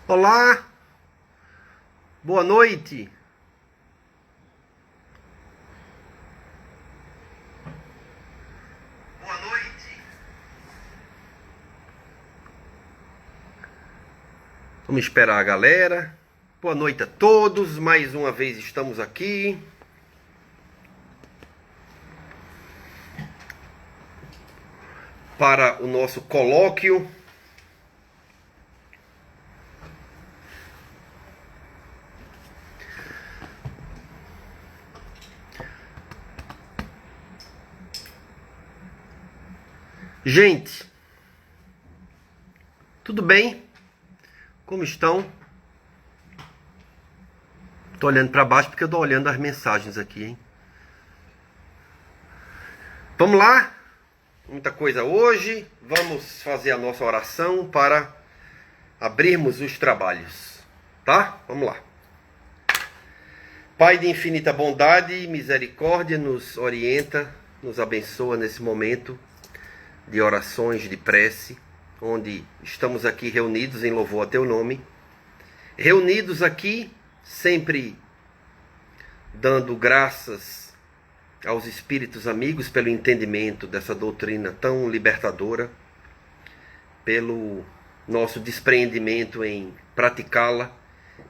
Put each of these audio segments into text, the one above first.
Olá, boa noite. Boa noite. Vamos esperar a galera. Boa noite a todos. Mais uma vez estamos aqui. Para o nosso colóquio. Gente, tudo bem? Como estão? Tô olhando para baixo porque eu tô olhando as mensagens aqui, hein? Vamos lá? Muita coisa hoje. Vamos fazer a nossa oração para abrirmos os trabalhos, tá? Vamos lá. Pai de infinita bondade e misericórdia, nos orienta, nos abençoa nesse momento de orações, de prece, onde estamos aqui reunidos em louvor a teu nome, reunidos aqui sempre dando graças aos espíritos amigos pelo entendimento dessa doutrina tão libertadora, pelo nosso despreendimento em praticá-la,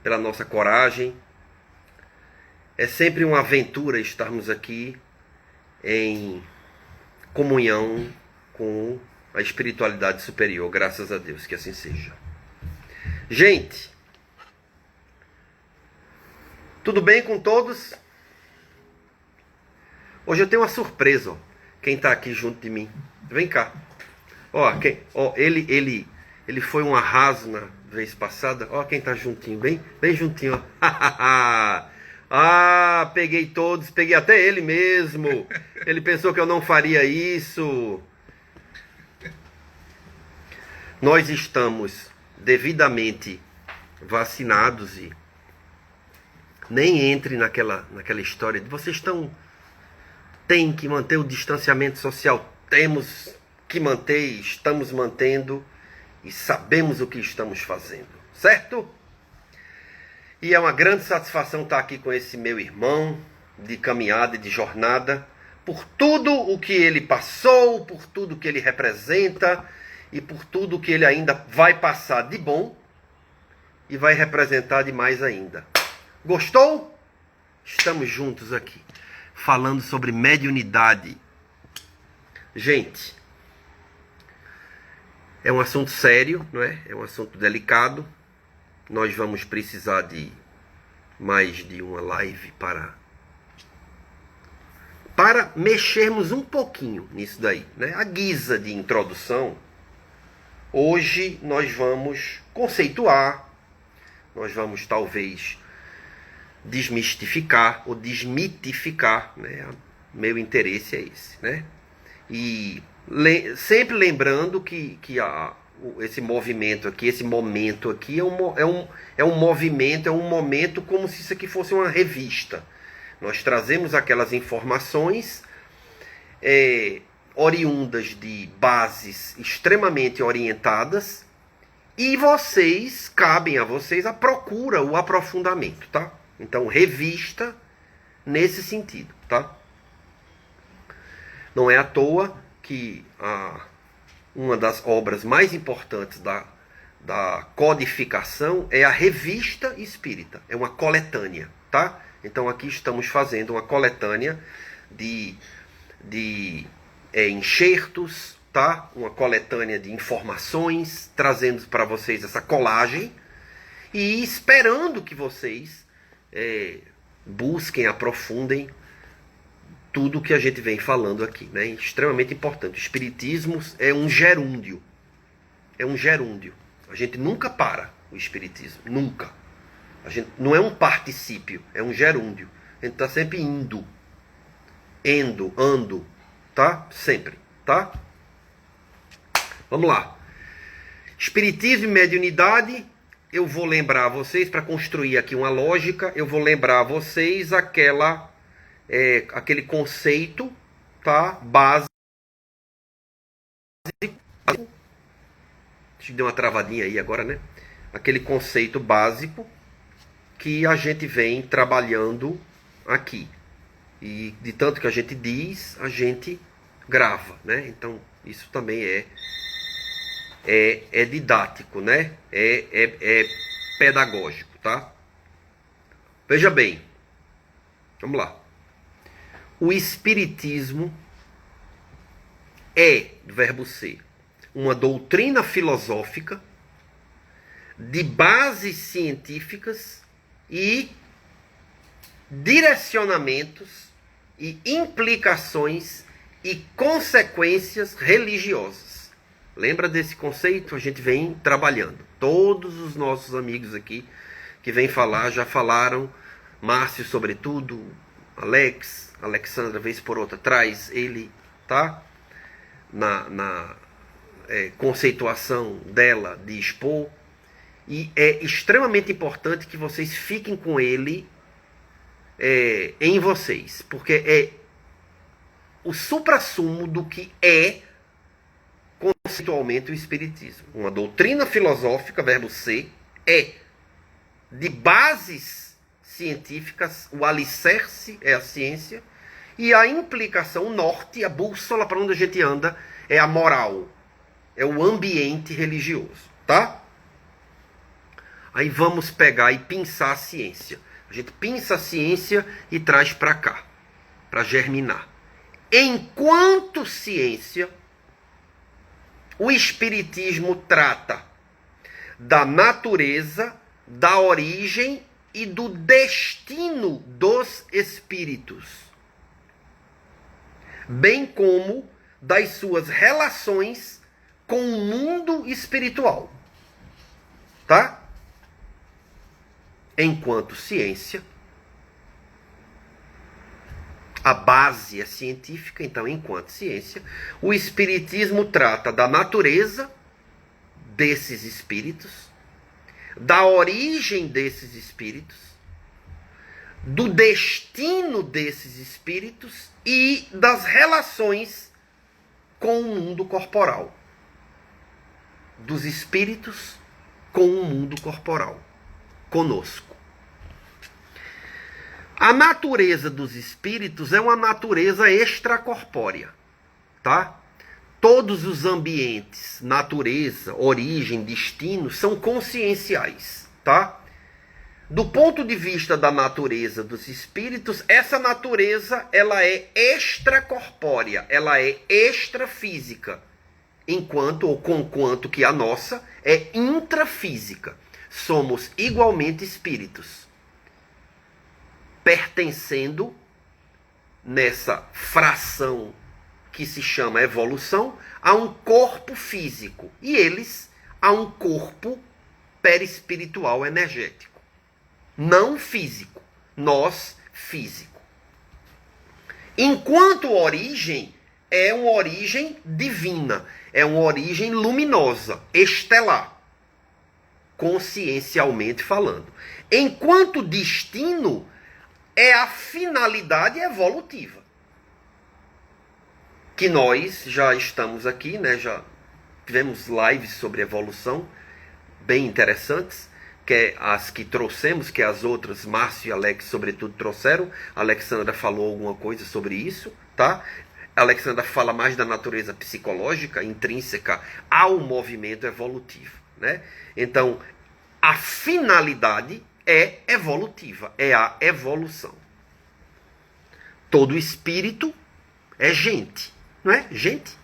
pela nossa coragem. É sempre uma aventura estarmos aqui em comunhão com a espiritualidade superior, graças a Deus, que assim seja. Gente, tudo bem com todos? Hoje eu tenho uma surpresa, ó. Quem está aqui junto de mim, vem cá. Ele foi um arraso na vez passada. Ó, quem está juntinho, bem juntinho, ó. Ah, peguei todos, peguei até ele mesmo. Ele pensou que eu não faria isso. Nós estamos devidamente vacinados e nem entre naquela história de vocês tem que manter o distanciamento social. Temos que manter, estamos mantendo e sabemos o que estamos fazendo, certo? E é uma grande satisfação estar aqui com esse meu irmão de caminhada e de jornada, por tudo o que ele passou, por tudo que ele representa e por tudo que ele ainda vai passar de bom e vai representar de mais ainda. Gostou? Estamos juntos aqui, falando sobre mediunidade. Gente, é um assunto sério, não é? É um assunto delicado. Nós vamos precisar de mais de uma live para mexermos um pouquinho nisso daí, né? A guisa de introdução, hoje nós vamos conceituar, nós vamos talvez desmistificar ou desmitificar, né? Meu interesse é esse, né? E sempre lembrando que esse movimento aqui, esse momento aqui é um movimento, é um momento como se isso aqui fosse uma revista. Nós trazemos aquelas informações oriundas de bases extremamente orientadas e cabem a vocês a procura, o aprofundamento, tá? Então, revista nesse sentido, tá? Não é à toa que uma das obras mais importantes da codificação é a Revista Espírita. É uma coletânea, tá? Então aqui estamos fazendo uma coletânea de enxertos, tá? Uma coletânea de informações, trazendo para vocês essa colagem e esperando que vocês busquem, aprofundem tudo que a gente vem falando aqui, né? Extremamente importante. O espiritismo é um gerúndio. É um gerúndio. A gente nunca para o espiritismo. Nunca. A gente não é um particípio, é um gerúndio. A gente está sempre indo. Ando. Tá? Sempre. Tá? Vamos lá. Espiritismo e mediunidade. Eu vou lembrar a vocês, para construir aqui uma lógica, eu vou lembrar a vocês aquele conceito, tá? Básico. Deixa eu dar uma travadinha aí agora, né? aquele conceito básico que a gente vem trabalhando aqui. E de tanto que a gente diz, a gente grava, né? Então, isso também é didático, né? É pedagógico, tá? Veja bem, vamos lá. O espiritismo é, verbo ser, uma doutrina filosófica de bases científicas e direcionamentos e implicações e consequências religiosas. Lembra desse conceito? A gente vem trabalhando. Todos os nossos amigos aqui que vêm falar já falaram, Márcio sobretudo, Alex, Alexandra vez por outra traz ele, tá? Na conceituação dela de expor. E é extremamente importante que vocês fiquem com ele em vocês, porque é o suprassumo do que é conceitualmente o espiritismo. Uma doutrina filosófica, verbo ser, é de bases científicas, o alicerce é a ciência, e a implicação, o norte, a bússola para onde a gente anda, é a moral, é o ambiente religioso, tá? Aí vamos pegar e pinçar a ciência. A gente pinça a ciência e traz para cá, para germinar. Enquanto ciência, o espiritismo trata da natureza, da origem e do destino dos espíritos, bem como das suas relações com o mundo espiritual. Tá? Enquanto ciência, a base é científica, então, enquanto ciência, o espiritismo trata da natureza desses espíritos, da origem desses espíritos, do destino desses espíritos e das relações com o mundo corporal. Dos espíritos com o mundo corporal, conosco. A natureza dos espíritos é uma natureza extracorpórea, tá? Todos os ambientes, natureza, origem, destino, são conscienciais, tá? Do ponto de vista da natureza dos espíritos, essa natureza, ela é extracorpórea, ela é extrafísica, enquanto ou conquanto que a nossa é intrafísica. Somos igualmente espíritos, pertencendo nessa fração que se chama evolução a um corpo físico e eles a um corpo perispiritual energético, não físico, nós físico. Enquanto origem é uma origem divina, é uma origem luminosa, estelar, consciencialmente falando. Enquanto destino é a finalidade evolutiva. Que nós já estamos aqui, né? Já tivemos lives sobre evolução, bem interessantes, que é as que trouxemos, que as outras, Márcio e Alex, sobretudo, trouxeram. A Alexandra falou alguma coisa sobre isso, tá? A Alexandra fala mais da natureza psicológica, intrínseca ao movimento evolutivo, né? Então, a finalidade é evolutiva, é a evolução. Todo espírito é gente, não é? Gente.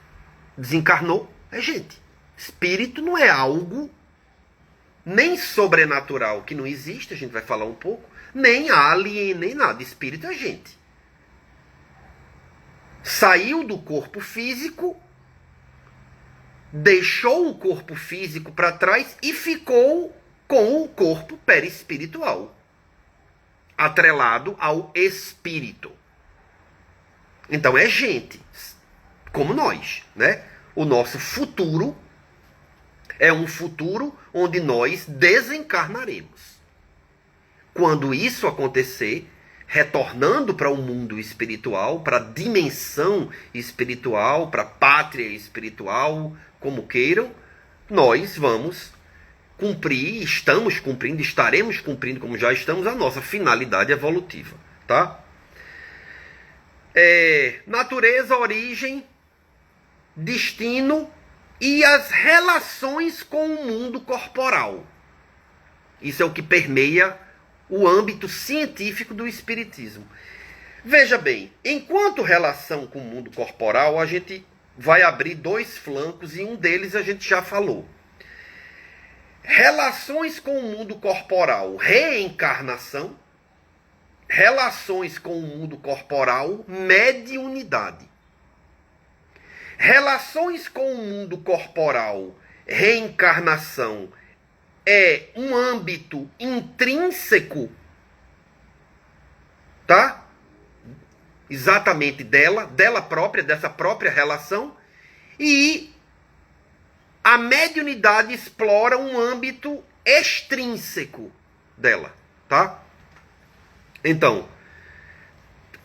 Desencarnou, é gente. Espírito não é algo nem sobrenatural, que não existe, a gente vai falar um pouco, nem alien, nem nada. Espírito é gente. Saiu do corpo físico, deixou o corpo físico para trás e ficou com o corpo perispiritual, atrelado ao espírito. Então é gente, como nós, né? O nosso futuro é um futuro onde nós desencarnaremos. Quando isso acontecer, retornando para o mundo espiritual, para a dimensão espiritual, para a pátria espiritual, como queiram, nós vamos cumprir, estamos cumprindo, estaremos cumprindo, como já estamos, a nossa finalidade evolutiva, tá? Natureza, origem, destino e as relações com o mundo corporal. Isso é o que permeia o âmbito científico do espiritismo. Veja bem, enquanto relação com o mundo corporal, a gente vai abrir dois flancos e um deles a gente já falou. Relações com o mundo corporal, reencarnação. Relações com o mundo corporal, mediunidade. Relações com o mundo corporal, reencarnação, é um âmbito intrínseco, tá? Exatamente dela própria, dessa própria relação. E a mediunidade explora um âmbito extrínseco dela, tá? Então,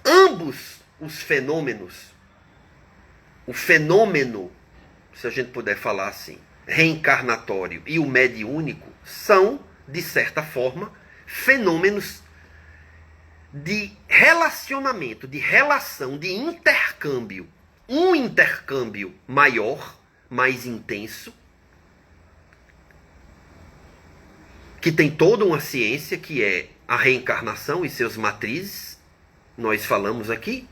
ambos os fenômenos, o fenômeno, se a gente puder falar assim, reencarnatório e o mediúnico, são, de certa forma, fenômenos de relacionamento, de relação, de intercâmbio. Um intercâmbio maior, mais intenso, que tem toda uma ciência, que é a reencarnação e seus matrizes. Nós falamos aqui,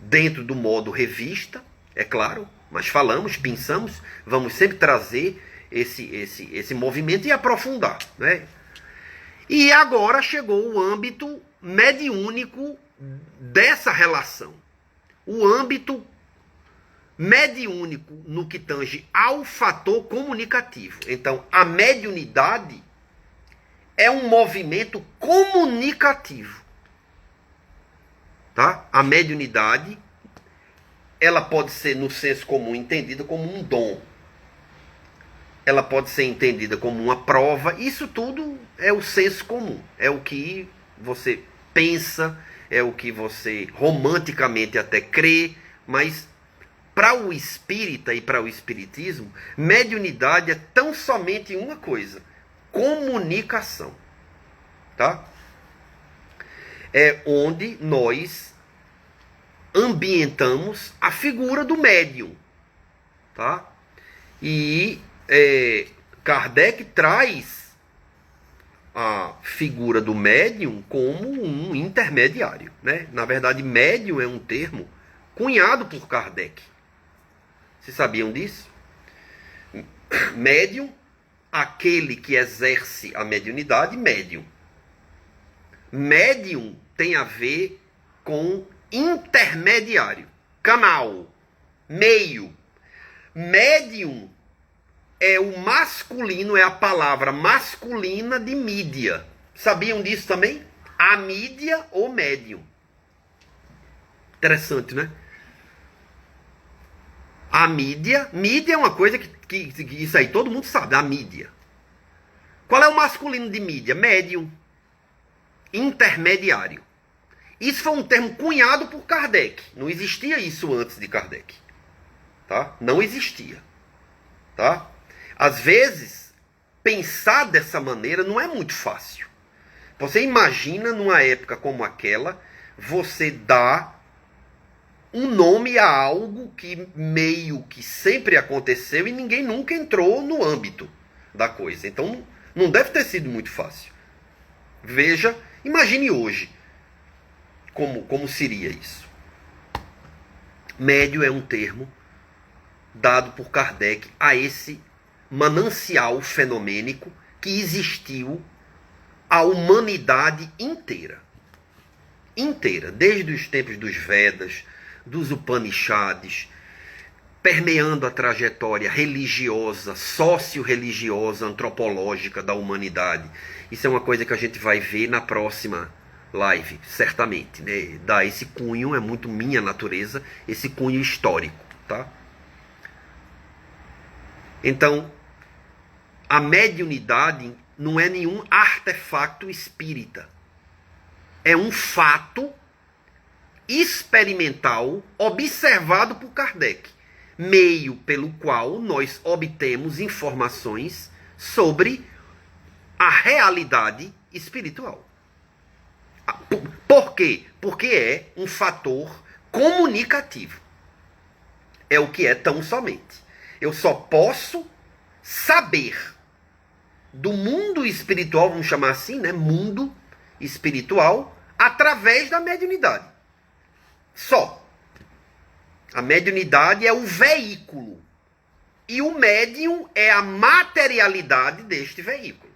dentro do modo revista, é claro, mas falamos, pensamos, vamos sempre trazer esse movimento e aprofundar, né? E agora chegou o âmbito mediúnico dessa relação. O âmbito mediúnico no que tange ao fator comunicativo. Então, a mediunidade é um movimento comunicativo. Tá? A mediunidade, ela pode ser, no senso comum, entendida como um dom. Ela pode ser entendida como uma prova. Isso tudo é o senso comum. É o que você pensa, é o que você romanticamente até crê, mas para o espírita e para o espiritismo, mediunidade é tão somente uma coisa: comunicação, tá? É onde nós ambientamos a figura do médium, tá? E Kardec traz a figura do médium como um intermediário, né? Na verdade, médium é um termo cunhado por Kardec. Vocês sabiam disso? Médium, aquele que exerce a mediunidade, médium. Médium tem a ver com intermediário, canal, meio. Médium é o masculino, é a palavra masculina de mídia. Sabiam disso também? A mídia ou médium. Interessante, né? A mídia é uma coisa que isso aí todo mundo sabe, a mídia. Qual é o masculino de mídia? Médium. Intermediário. Isso foi um termo cunhado por Kardec. Não existia isso antes de Kardec. Tá? Não existia. Tá? Às vezes, pensar dessa maneira não é muito fácil. Você imagina, numa época como aquela, você dá um nome a algo que meio que sempre aconteceu e ninguém nunca entrou no âmbito da coisa. Então, não deve ter sido muito fácil. Veja, imagine hoje como seria isso. Médio é um termo dado por Kardec a esse manancial fenomênico que existiu a humanidade inteira. Inteira, desde os tempos dos Vedas, dos Upanishads, permeando a trajetória religiosa, socio-religiosa, antropológica da humanidade. Isso é uma coisa que a gente vai ver na próxima live, certamente, né? Dar esse cunho, é muito minha natureza, esse cunho histórico, tá? Então, a mediunidade não é nenhum artefato espírita. É um fato experimental observado por Kardec, meio pelo qual nós obtemos informações sobre a realidade espiritual. Por quê? Porque é um fator comunicativo. É o que é tão somente. Eu só posso saber do mundo espiritual, vamos chamar assim, né? Mundo espiritual, através da mediunidade. Só. A mediunidade é o veículo. E o médium é a materialidade deste veículo.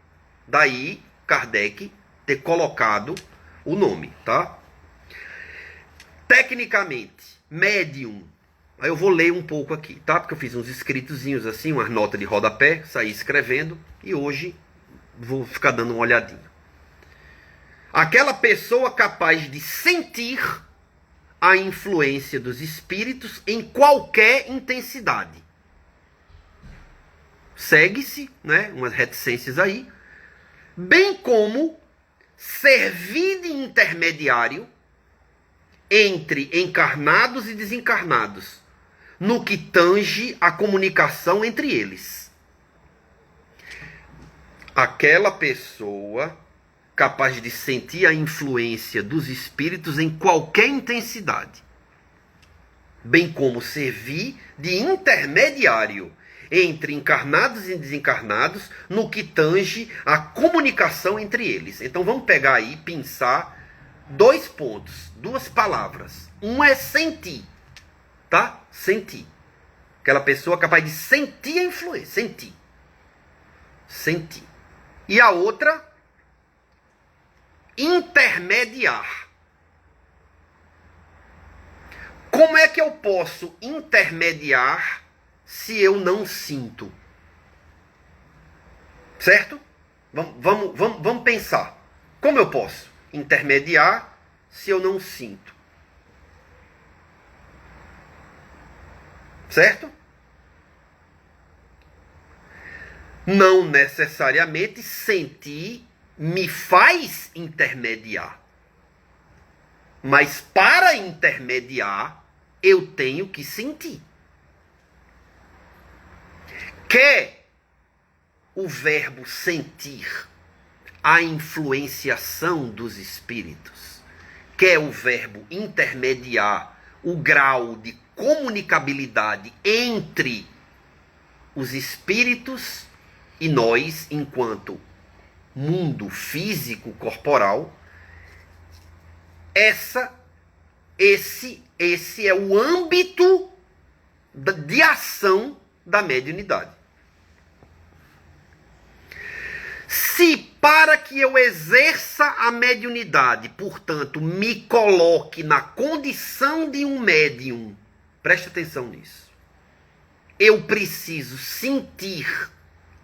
Daí, Kardec ter colocado o nome, tá? Tecnicamente, médium. Aí eu vou ler um pouco aqui, tá? Porque eu fiz uns escritozinhos assim, umas notas de rodapé, saí escrevendo e hoje vou ficar dando uma olhadinha. Aquela pessoa capaz de sentir a influência dos espíritos em qualquer intensidade. Segue-se, né, umas reticências aí, bem como servir de intermediário entre encarnados e desencarnados, no que tange a comunicação entre eles. Aquela pessoa capaz de sentir a influência dos espíritos em qualquer intensidade, bem como servir de intermediário entre encarnados e desencarnados no que tange a comunicação entre eles. Então vamos pegar aí, pensar dois pontos, duas palavras. Um é sentir, tá? Sentir. Aquela pessoa capaz de sentir a influência, sentir. Sentir. E a outra, intermediar. Como é que eu posso intermediar se eu não sinto? Certo? Vamos pensar. Como eu posso intermediar se eu não sinto? Certo? Não necessariamente sentir me faz intermediar. Mas para intermediar, eu tenho que sentir. Quer o verbo sentir a influenciação dos espíritos? Quer o verbo intermediar o grau de comunicabilidade entre os espíritos e nós, enquanto mundo físico corporal? Esse é o âmbito de ação da mediunidade. Se para que eu exerça a mediunidade, portanto, me coloque na condição de um médium, preste atenção nisso, eu preciso sentir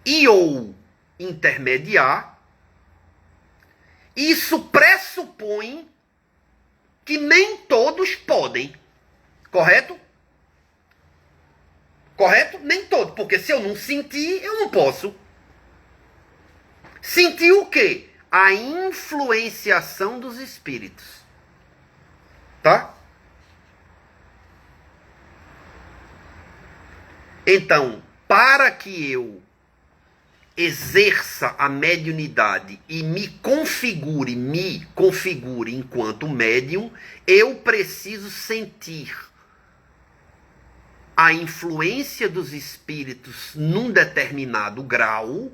e ou intermediar, isso pressupõe que nem todos podem. Correto? Correto? Nem todos. Porque se eu não sentir, eu não posso. Sentir o quê? A influenciação dos espíritos. Tá? Então, para que eu exerça a mediunidade e me configure enquanto médium, eu preciso sentir a influência dos espíritos num determinado grau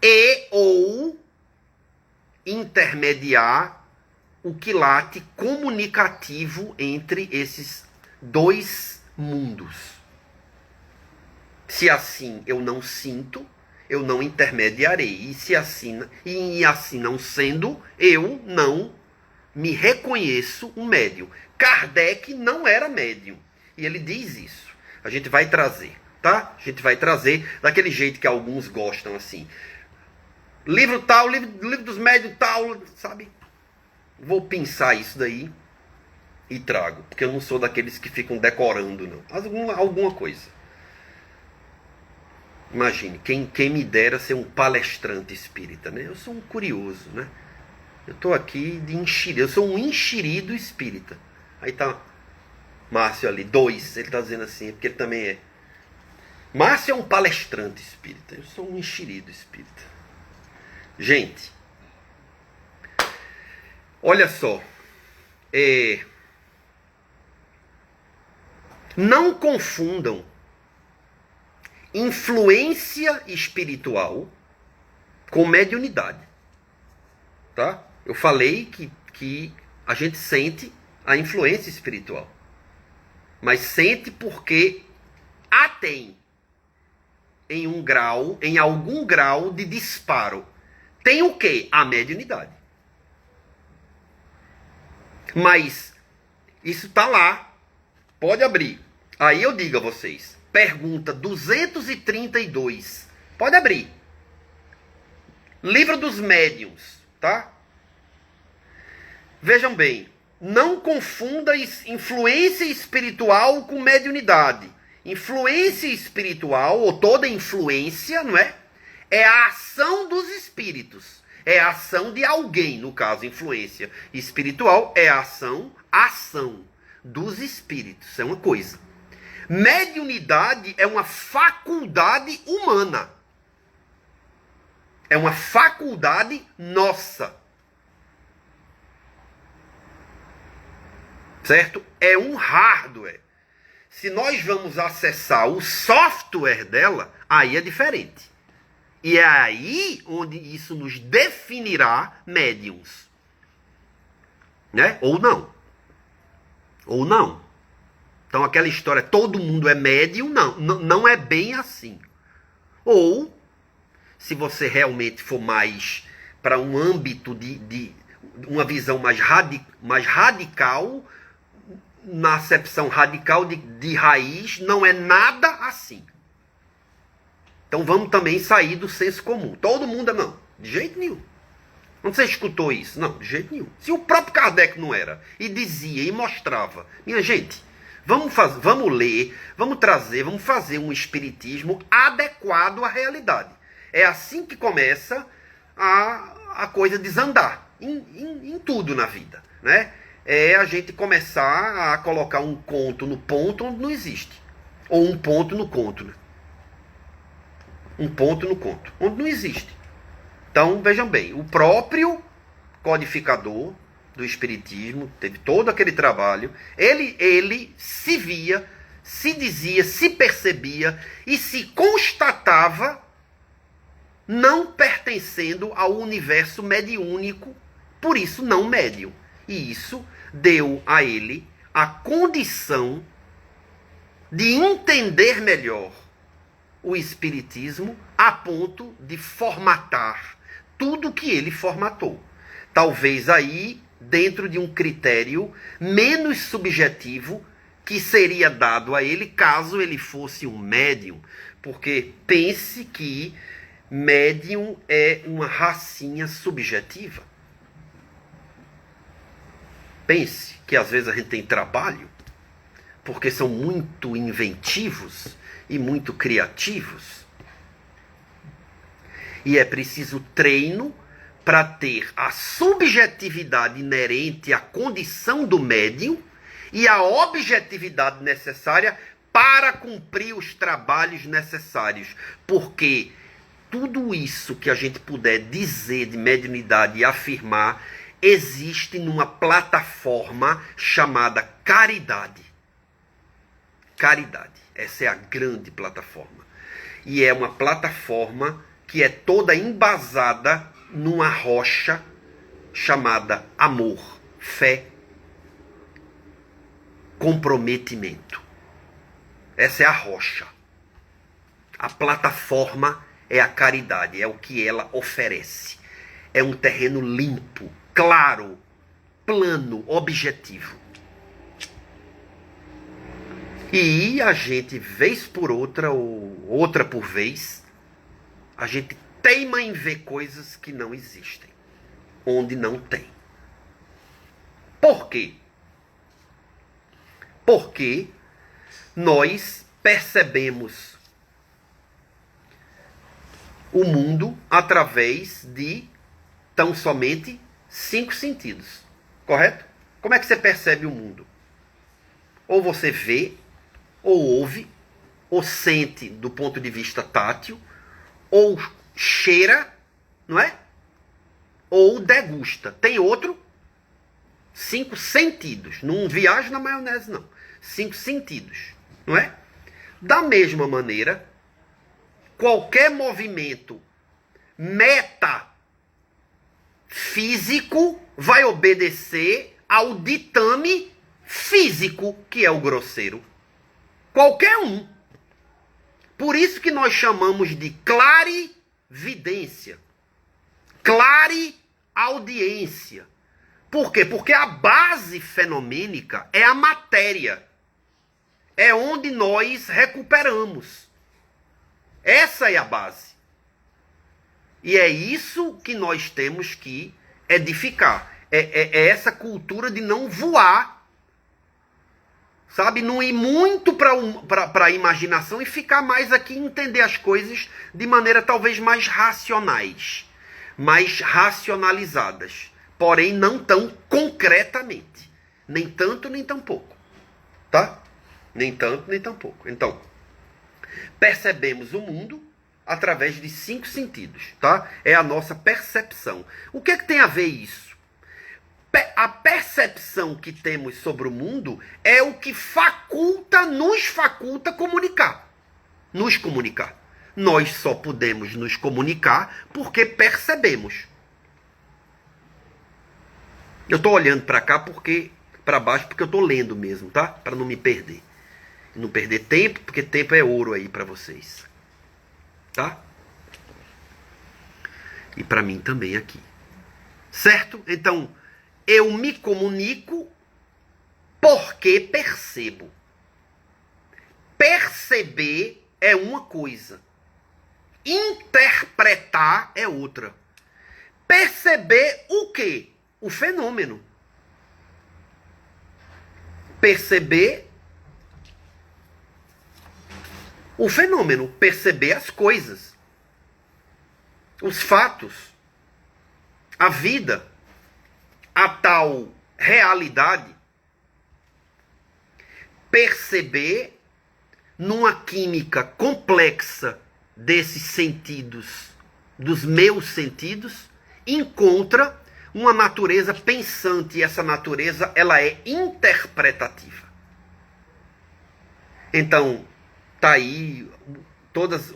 e ou intermediar o quilate comunicativo entre esses dois mundos. Se assim eu não sinto, eu não intermediarei. E assim não sendo, eu não me reconheço um médium. Kardec não era médium. E ele diz isso. A gente vai trazer, tá? A gente vai trazer daquele jeito que alguns gostam, assim. Livro tal, livro dos médios tal, sabe? Vou pensar isso daí e trago. Porque eu não sou daqueles que ficam decorando, não. Alguma coisa. Imagine, quem me dera ser um palestrante espírita, né? Eu sou um curioso, né? Eu estou aqui de enxerido, eu sou um enxerido espírita. Aí tá Márcio ali, 2, ele está dizendo assim, porque ele também é. Márcio é um palestrante espírita. Eu sou um enxerido espírita. Gente, olha só. Não confundam influência espiritual com mediunidade. Tá? Eu falei que a gente sente a influência espiritual. Mas sente porque a tem em algum grau de disparo. Tem o quê? A mediunidade. Mas isso está lá. Pode abrir. Aí eu digo a vocês. Pergunta 232. Pode abrir. Livro dos Médiuns, tá? Vejam bem. Não confunda influência espiritual com mediunidade. Influência espiritual, ou toda influência, não é? É a ação dos espíritos. É a ação de alguém, no caso, influência espiritual é a ação dos espíritos. É uma coisa. Mediunidade é uma faculdade humana. É uma faculdade nossa. Certo? É um hardware. Se nós vamos acessar o software dela, aí é diferente. E é aí onde isso nos definirá médiums. Né? Ou não. Ou não. Então aquela história, todo mundo é médium, não é bem assim. Ou, se você realmente for mais para um âmbito de uma visão mais radical, na acepção radical de raiz, não é nada assim. Então vamos também sair do senso comum. Todo mundo é não. De jeito nenhum. Onde você escutou isso? Não, de jeito nenhum. Se o próprio Kardec não era, e dizia, e mostrava. Minha gente, vamos ler, vamos trazer, vamos fazer um espiritismo adequado à realidade. É assim que começa a coisa desandar. Em tudo na vida, né? É a gente começar a colocar um conto no ponto onde não existe. Ou um ponto no conto, né? Um ponto no conto, onde não existe. Então, vejam bem, o próprio codificador do espiritismo teve todo aquele trabalho, ele se via, se dizia, se percebia e se constatava não pertencendo ao universo mediúnico, por isso não médium. E isso deu a ele a condição de entender melhor o espiritismo a ponto de formatar tudo que ele formatou. Talvez aí dentro de um critério menos subjetivo que seria dado a ele caso ele fosse um médium. Porque pense que médium é uma racinha subjetiva. Pense que às vezes a gente tem trabalho porque são muito inventivos e muito criativos. E é preciso treino para ter a subjetividade inerente à condição do médium e a objetividade necessária para cumprir os trabalhos necessários. Porque tudo isso que a gente puder dizer de mediunidade e afirmar existe numa plataforma chamada caridade. Caridade. Essa é a grande plataforma. E é uma plataforma que é toda embasada numa rocha chamada amor, fé, comprometimento. Essa é a rocha. A plataforma é a caridade, é o que ela oferece. É um terreno limpo, claro, plano, objetivo. E a gente, vez por outra, ou outra por vez, a gente teima em ver coisas que não existem, onde não tem. Por quê? Porque nós percebemos o mundo através de tão somente 5 sentidos. Correto? Como é que você percebe o mundo? Ou você vê, ou ouve, ou sente do ponto de vista tátil, ou cheira, não é? Ou degusta. Tem outro? 5 sentidos. Não viaja na maionese, não. 5 sentidos, não é? Da mesma maneira, qualquer movimento metafísico vai obedecer ao ditame físico, que é o grosseiro. Qualquer um. Por isso que nós chamamos de clarividência. Clareaudiência. Por quê? Porque a base fenomênica é a matéria. É onde nós recuperamos. Essa é a base. E é isso que nós temos que edificar. É essa cultura de não voar. Sabe? Não ir muito para a imaginação e ficar mais aqui e entender as coisas de maneira talvez mais racionais. Mais racionalizadas. Porém, não tão concretamente. Nem tanto, nem tão pouco. Tá? Nem tanto, nem tão pouco. Então, percebemos o mundo através de 5 sentidos, tá? É a nossa percepção. O que é que tem a ver isso? A percepção que temos sobre o mundo é o que nos faculta comunicar. Nos comunicar. Nós só podemos nos comunicar porque percebemos. Eu estou olhando para cá para baixo porque eu estou lendo mesmo, tá? Para não me perder. Não perder tempo, porque tempo é ouro aí para vocês. Tá? E para mim também aqui. Certo? Então, eu me comunico porque percebo. Perceber é uma coisa. Interpretar é outra. Perceber o quê? O fenômeno. Perceber o fenômeno. Perceber as coisas. Os fatos. A vida. A tal realidade. Perceber numa química complexa desses sentidos, dos meus sentidos, encontra uma natureza pensante, e essa natureza ela é interpretativa. Então, tá aí todos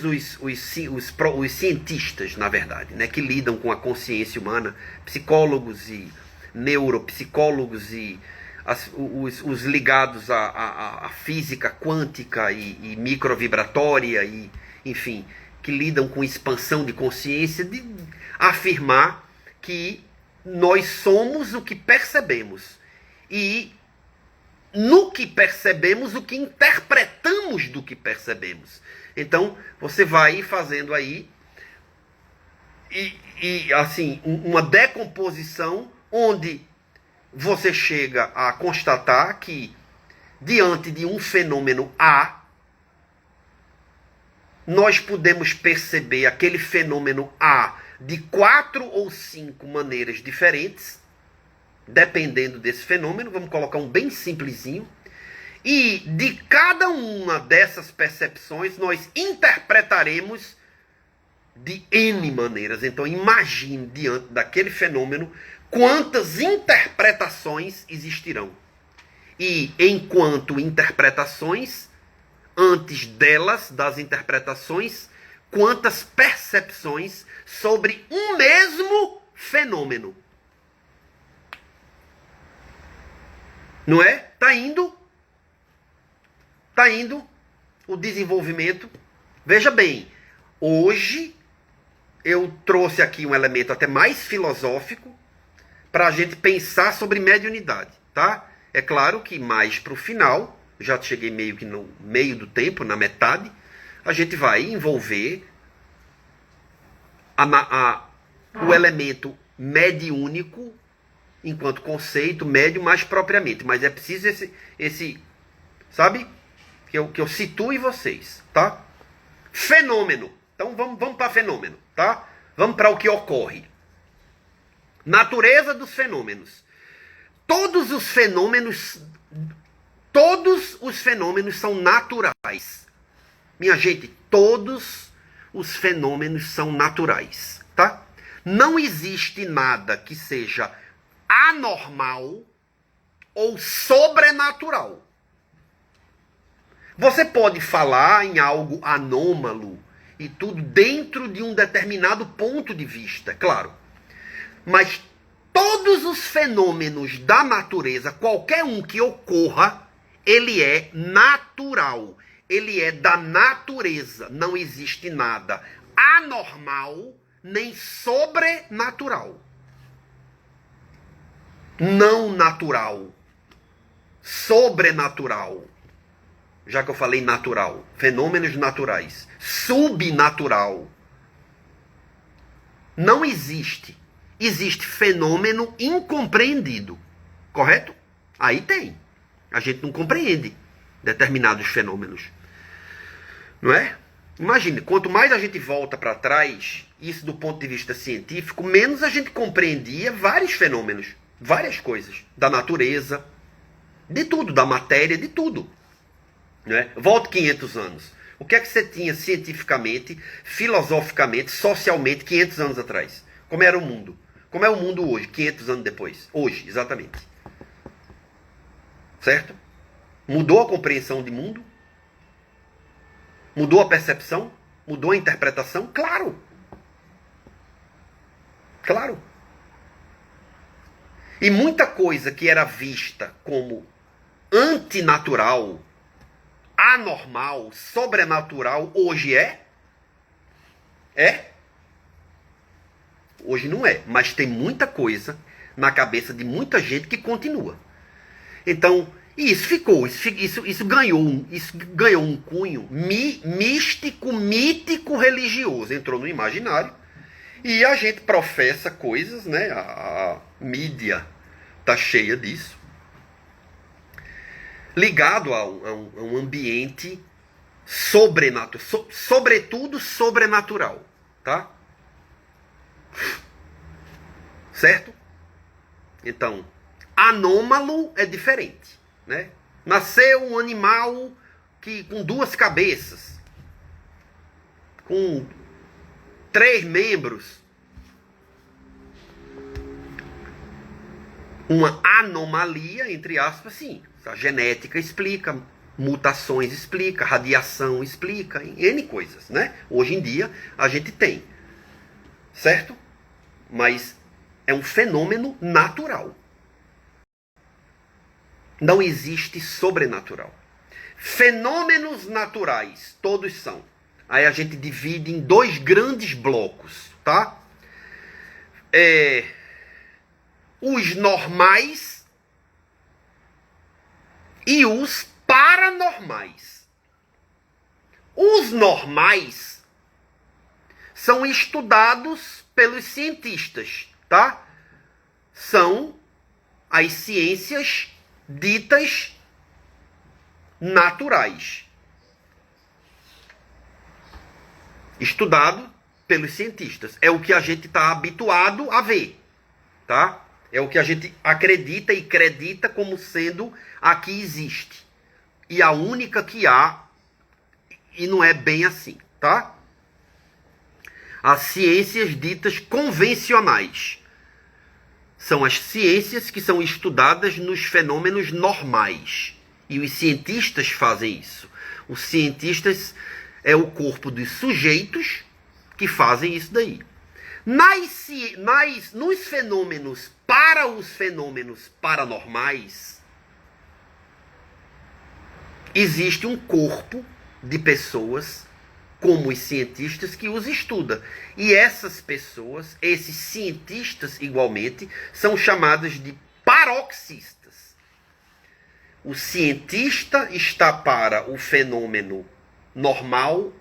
os cientistas, na verdade, né, que lidam com a consciência humana, psicólogos e neuropsicólogos e os ligados à física quântica e microvibratória, e, enfim, que lidam com expansão de consciência, de afirmar que nós somos o que percebemos. E no que percebemos, o que interpretamos do que percebemos. Então, você vai fazendo aí assim, uma decomposição onde você chega a constatar que, diante de um fenômeno A, nós podemos perceber aquele fenômeno A de 4 ou 5 maneiras diferentes, dependendo desse fenômeno. Vamos colocar um bem simplesinho. E de cada uma dessas percepções, nós interpretaremos de N maneiras. Então, imagine, diante daquele fenômeno, quantas interpretações existirão. E, enquanto interpretações, antes das interpretações, quantas percepções sobre um mesmo fenômeno. Não é? Tá indo o desenvolvimento. Veja bem, hoje eu trouxe aqui um elemento até mais filosófico para a gente pensar sobre mediunidade, tá? É claro que mais para o final, já cheguei meio que no meio do tempo, na metade, a gente vai envolver o elemento mediúnico enquanto conceito, médium mais propriamente. Mas é preciso esse sabe? Que eu situe vocês, tá? Fenômeno. Então vamos para fenômeno, tá? Vamos para o que ocorre. Natureza dos fenômenos. Todos os fenômenos são naturais. Minha gente, todos os fenômenos são naturais, tá? Não existe nada que seja anormal ou sobrenatural. Você pode falar em algo anômalo e tudo dentro de um determinado ponto de vista, claro. Mas todos os fenômenos da natureza, qualquer um que ocorra, ele é natural. Ele é da natureza. Não existe nada anormal nem sobrenatural. Não natural. Sobrenatural. Já que eu falei natural. Fenômenos naturais. Subnatural. Não existe. Existe fenômeno incompreendido. Correto? Aí tem. A gente não compreende determinados fenômenos. Não é? Imagine, quanto mais a gente volta para trás, isso do ponto de vista científico, menos a gente compreendia vários fenômenos, várias coisas, da natureza, de tudo, da matéria, de tudo. Não é? Volta 500 anos. O que é que você tinha cientificamente, filosoficamente, socialmente, 500 anos atrás? Como era o mundo? Como é o mundo hoje, 500 anos depois? Hoje, exatamente. Certo? Mudou a compreensão de mundo? Mudou a percepção? Mudou a interpretação? Claro. Claro. E muita coisa que era vista como antinatural, anormal, sobrenatural, hoje é? É? Hoje não é. Mas tem muita coisa na cabeça de muita gente que continua. Então, isso ficou, isso ganhou um cunho místico, mítico, religioso. Entrou no imaginário. E a gente professa coisas, né? A mídia está cheia disso. Ligado a um ambiente sobrenatural. Sobretudo sobrenatural. Tá? Certo? Então, anômalo é diferente. Né? Nasceu um animal com 2 cabeças, com 3 membros. Uma anomalia, entre aspas, sim. A genética explica, mutações explica, radiação explica, N coisas. Né? Hoje em dia a gente tem. Certo? Mas é um fenômeno natural. Não existe sobrenatural. Fenômenos naturais, todos são. Aí a gente divide em 2 grandes blocos, tá? Os normais e os paranormais. Os normais são estudados pelos cientistas, tá? São as ciências ditas naturais. Estudado pelos cientistas. É o que a gente está habituado a ver. Tá? É o que a gente acredita e acredita como sendo a que existe. E a única que há. E não é bem assim. Tá? As ciências ditas convencionais. São as ciências que são estudadas nos fenômenos normais. E os cientistas fazem isso. Os cientistas é o corpo dos sujeitos que fazem isso daí. Nos fenômenos, para os fenômenos paranormais, existe um corpo de pessoas, como os cientistas, que os estuda. E essas pessoas, esses cientistas igualmente, são chamados de paroxistas. O cientista está para o fenômeno normal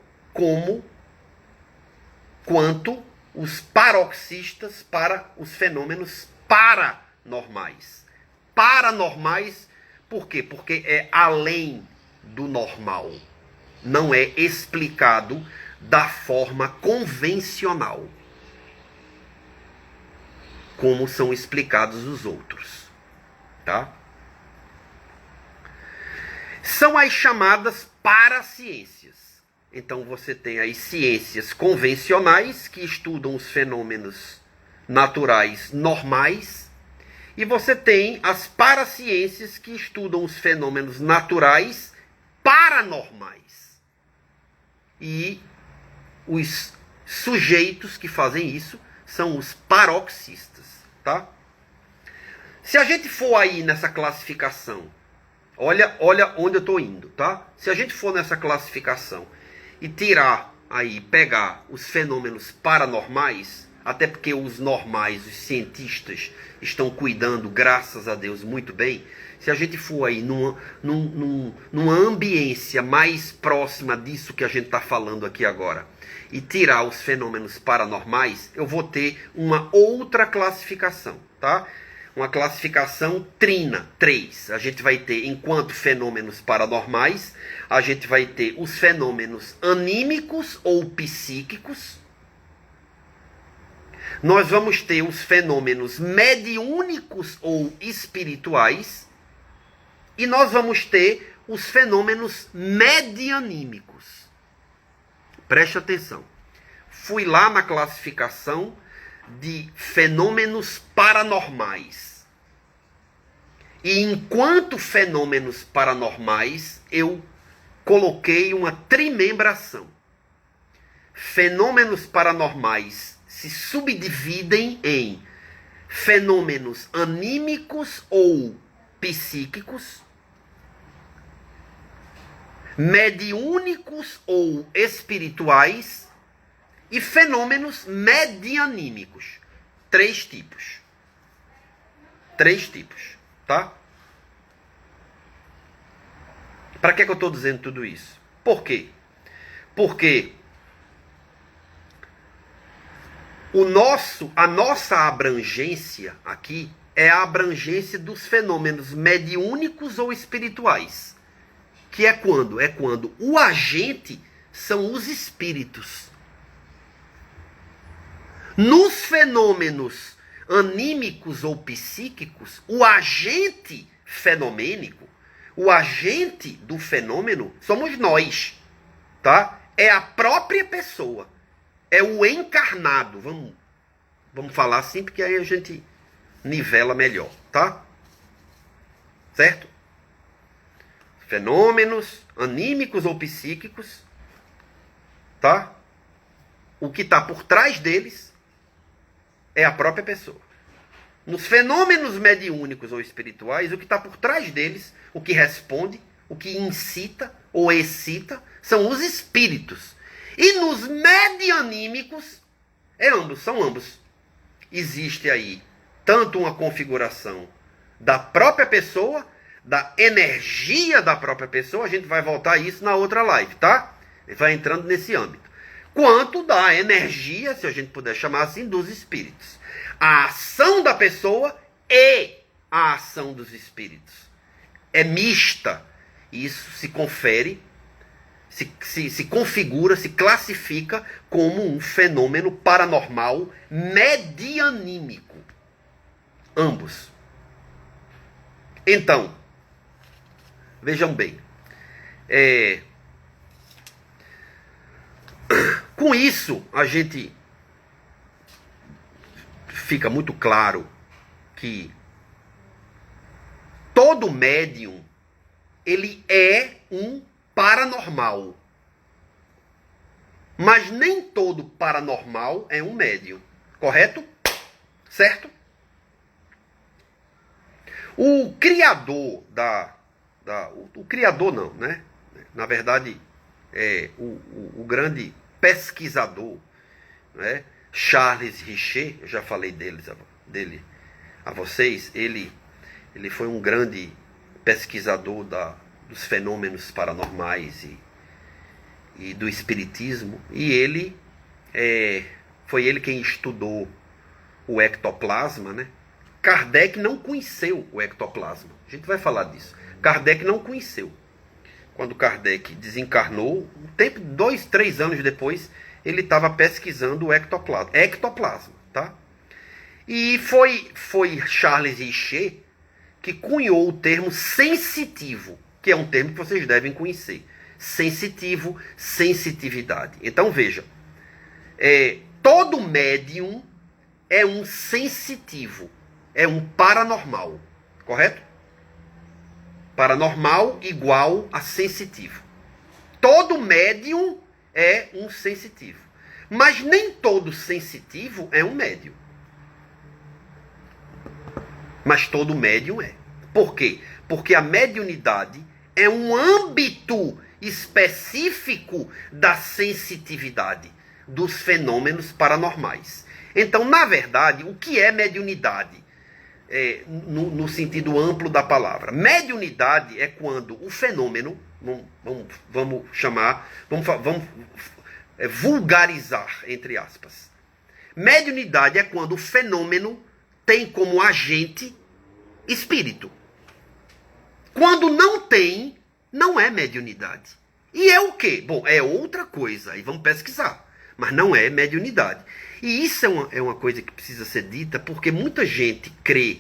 quanto os paroxistas para os fenômenos paranormais. Paranormais, por quê? Porque é além do normal. Não é explicado da forma convencional, como são explicados os outros. Tá? São as chamadas paraciências. Então você tem aí ciências convencionais que estudam os fenômenos naturais normais, e você tem as paraciências que estudam os fenômenos naturais paranormais. E os sujeitos que fazem isso são os paroxistas, tá? Se a gente for aí nessa classificação, olha onde eu estou indo, tá? Se a gente for nessa classificação e tirar aí, pegar os fenômenos paranormais, até porque os normais, os cientistas, estão cuidando, graças a Deus, muito bem. Se a gente for aí numa ambiência mais próxima disso que a gente está falando aqui agora, e tirar os fenômenos paranormais, eu vou ter uma outra classificação, tá? Uma classificação trina, 3. A gente vai ter, enquanto fenômenos paranormais, a gente vai ter os fenômenos anímicos ou psíquicos. Nós vamos ter os fenômenos mediúnicos ou espirituais. E nós vamos ter os fenômenos medianímicos. Preste atenção. Fui lá na classificação de fenômenos paranormais. E enquanto fenômenos paranormais, eu coloquei uma trimembração. Fenômenos paranormais se subdividem em fenômenos anímicos ou psíquicos, mediúnicos ou espirituais e fenômenos medianímicos. 3 tipos. 3 tipos, tá? Para que eu estou dizendo tudo isso? Por quê? Porque a nossa abrangência aqui é a abrangência dos fenômenos mediúnicos ou espirituais. Que é quando? É quando o agente são os espíritos. Nos fenômenos anímicos ou psíquicos, o agente fenomênico, o agente do fenômeno, somos nós, tá? É a própria pessoa. É o encarnado. Vamos falar assim, porque aí a gente nivela melhor, tá? Certo? Fenômenos anímicos ou psíquicos, tá? O que está por trás deles é a própria pessoa. Nos fenômenos mediúnicos ou espirituais, o que está por trás deles, o que responde, o que incita ou excita, são os espíritos. E nos medianímicos, são ambos. Existe aí tanto uma configuração da própria pessoa, da energia da própria pessoa, a gente vai voltar a isso na outra live, tá? Vai entrando nesse âmbito. Quanto da energia, se a gente puder chamar assim, dos espíritos. A ação da pessoa e a ação dos espíritos. É mista. Isso se confere, se configura, se classifica como um fenômeno paranormal medianímico. Ambos. Então, vejam bem. Com isso, a gente fica muito claro que todo médium, ele é um paranormal. Mas nem todo paranormal é um médium. Correto? Certo? O criador o criador não, né? Na verdade, o grande pesquisador, né? Charles Richer, eu já falei dele a vocês, ele foi um grande pesquisador dos fenômenos paranormais e do espiritismo, e foi ele quem estudou o ectoplasma, né? Kardec não conheceu o ectoplasma. A gente vai falar disso. Kardec não conheceu. Quando Kardec desencarnou, 2, 3 anos depois, ele estava pesquisando o ectoplasma, tá? E foi Charles Richer que cunhou o termo sensitivo, que é um termo que vocês devem conhecer. sensitivo, sensitividade. Então veja, todo médium é um sensitivo, é um paranormal, correto? Paranormal igual a sensitivo. Todo médium é um sensitivo. Mas nem todo sensitivo é um médium. Mas todo médium é. Por quê? Porque a mediunidade é um âmbito específico da sensitividade, dos fenômenos paranormais. Então, na verdade, o que é mediunidade? No sentido amplo da palavra. Mediunidade é quando o fenômeno, vamos chamar, vamos vulgarizar, entre aspas. Mediunidade é quando o fenômeno tem como agente espírito. Quando não tem, não é mediunidade. E é o quê? Bom, é outra coisa, aí vamos pesquisar. Mas não é mediunidade. E isso é uma coisa que precisa ser dita, porque muita gente crê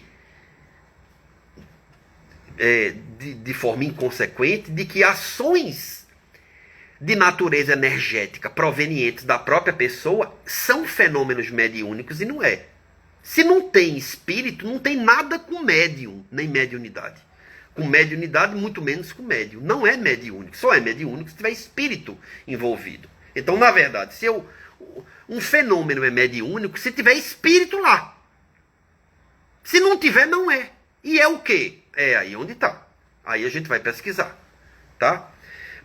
de forma inconsequente de que ações de natureza energética provenientes da própria pessoa são fenômenos mediúnicos, e não é. Se não tem espírito, não tem nada com médium, nem mediunidade. Com mediunidade, muito menos com médium. Não é mediúnico, só é mediúnico se tiver espírito envolvido. Então, na verdade, um fenômeno é mediúnico se tiver espírito lá. Se não tiver, não é. E é o quê? É aí onde está. Aí a gente vai pesquisar, tá?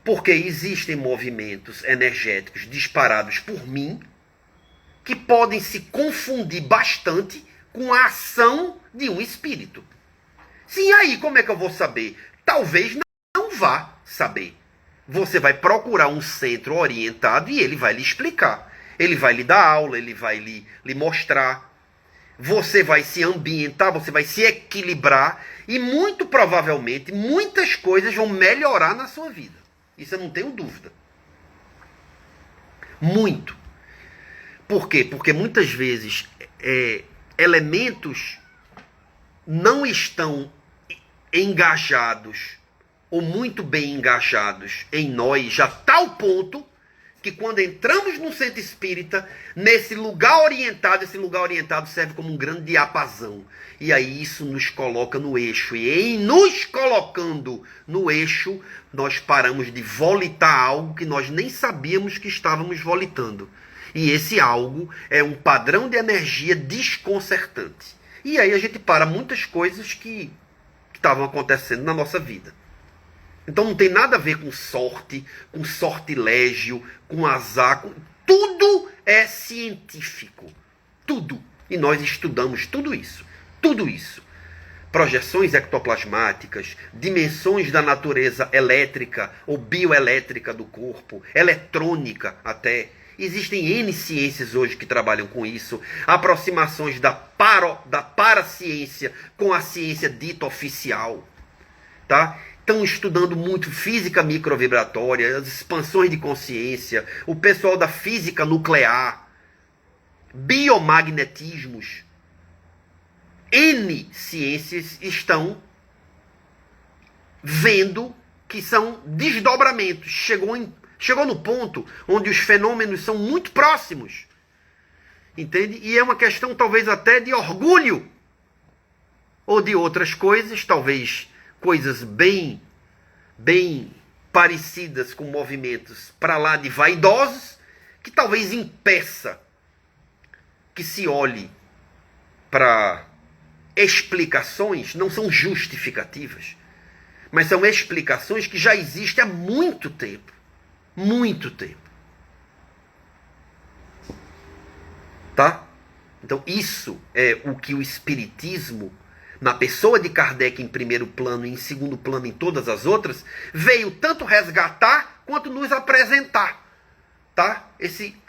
Porque existem movimentos energéticos disparados por mim que podem se confundir bastante com a ação de um espírito. Sim, aí como é que eu vou saber? Talvez não vá saber. Você vai procurar um centro orientado e ele vai lhe explicar. Ele vai lhe dar aula, ele vai lhe mostrar. Você vai se ambientar, você vai se equilibrar e muito provavelmente muitas coisas vão melhorar na sua vida. Isso eu não tenho dúvida. Muito. Por quê? Porque muitas vezes elementos não estão engajados ou muito bem engajados em nós, a tal ponto que quando entramos no centro espírita, nesse lugar orientado, esse lugar orientado serve como um grande diapasão. E aí isso nos coloca no eixo. E em nos colocando no eixo, nós paramos de volitar algo que nós nem sabíamos que estávamos volitando. E esse algo é um padrão de energia desconcertante. E aí a gente para muitas coisas que estavam acontecendo na nossa vida. Então não tem nada a ver com sorte, com sortilégio, com azar. Tudo é científico. Tudo. E nós estudamos tudo isso. Tudo isso. Projeções ectoplasmáticas, dimensões da natureza elétrica ou bioelétrica do corpo, eletrônica até. Existem N ciências hoje que trabalham com isso. Aproximações da paraciência com a ciência dita oficial. Tá? Estão estudando muito física microvibratória, as expansões de consciência, o pessoal da física nuclear, biomagnetismos. N ciências estão vendo que são desdobramentos. Chegou no ponto onde os fenômenos são muito próximos. Entende? E é uma questão talvez até de orgulho. Ou de outras coisas, talvez coisas bem parecidas com movimentos para lá de vaidosos, que talvez impeça que se olhe para explicações, não são justificativas, mas são explicações que já existem há muito tempo. Muito tempo. Tá? Então isso é o que o Espiritismo, na pessoa de Kardec em primeiro plano e em segundo plano em todas as outras, veio tanto resgatar quanto nos apresentar. Tá?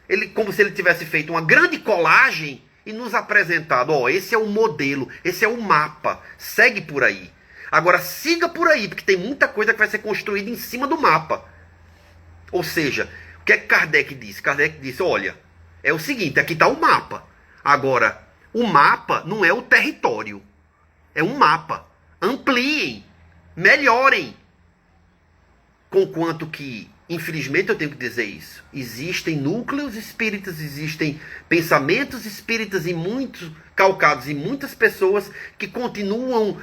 Ele, como se ele tivesse feito uma grande colagem e nos apresentado, esse é o modelo, esse é o mapa, segue por aí. Agora siga por aí, porque tem muita coisa que vai ser construída em cima do mapa. Ou seja, o que é que Kardec disse? Kardec disse, olha, é o seguinte, aqui está o mapa. Agora, o mapa não é o território. É um mapa. Ampliem, melhorem. conquanto que, infelizmente eu tenho que dizer isso, existem núcleos espíritas, existem pensamentos espíritas e muitos calcados em muitas pessoas que continuam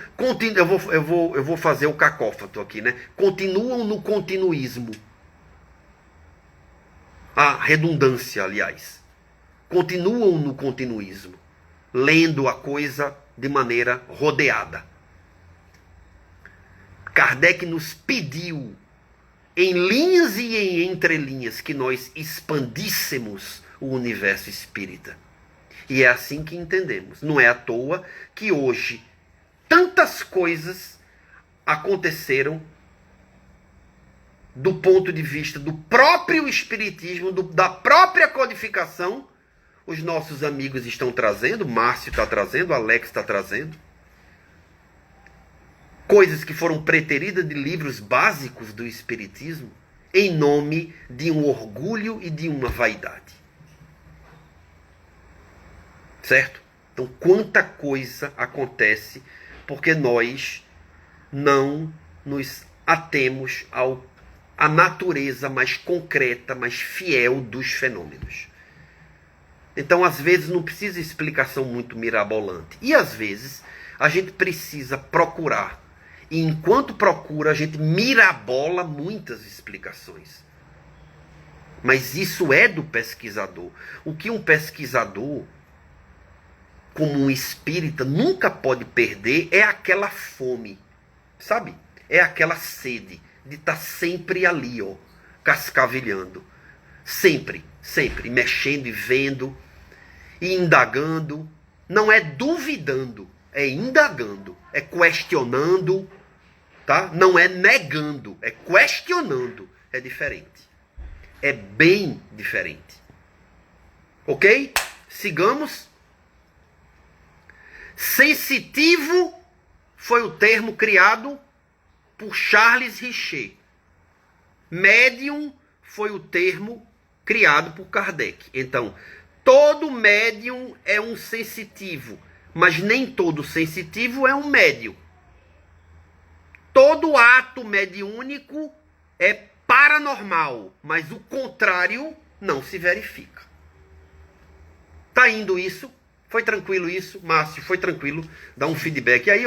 eu vou fazer o cacófato aqui, né? Continuam no continuismo. A redundância, aliás. Continuam no continuismo, lendo a coisa de maneira rodeada. Kardec nos pediu, em linhas e em entrelinhas, que nós expandíssemos o universo espírita. E é assim que entendemos. Não é à toa que hoje tantas coisas aconteceram do ponto de vista do próprio espiritismo, da própria codificação. Os nossos amigos estão trazendo, Márcio está trazendo, Alex está trazendo. Coisas que foram preteridas de livros básicos do espiritismo, em nome de um orgulho e de uma vaidade. Certo? Então, quanta coisa acontece porque nós não nos atemos à natureza mais concreta, mais fiel dos fenômenos. Então, às vezes, não precisa explicação muito mirabolante. E, às vezes, a gente precisa procurar. E, enquanto procura, a gente mirabola muitas explicações. Mas isso é do pesquisador. O que um pesquisador, como um espírita, nunca pode perder é aquela fome. Sabe? É aquela sede de estar sempre ali, ó, cascavilhando. Sempre, sempre, mexendo e vendo, e indagando. Não é duvidando, é indagando, é questionando, tá? Não é negando, é questionando. É diferente. É bem diferente. Ok? Sigamos. Sensitivo foi o termo criado por Charles Richer. Médium foi o termo criado por Kardec. Então, todo médium é um sensitivo, mas nem todo sensitivo é um médium. Todo ato mediúnico é paranormal, mas o contrário não se verifica. Tá indo isso? Foi tranquilo isso? Márcio, foi tranquilo? Dá um feedback. E aí,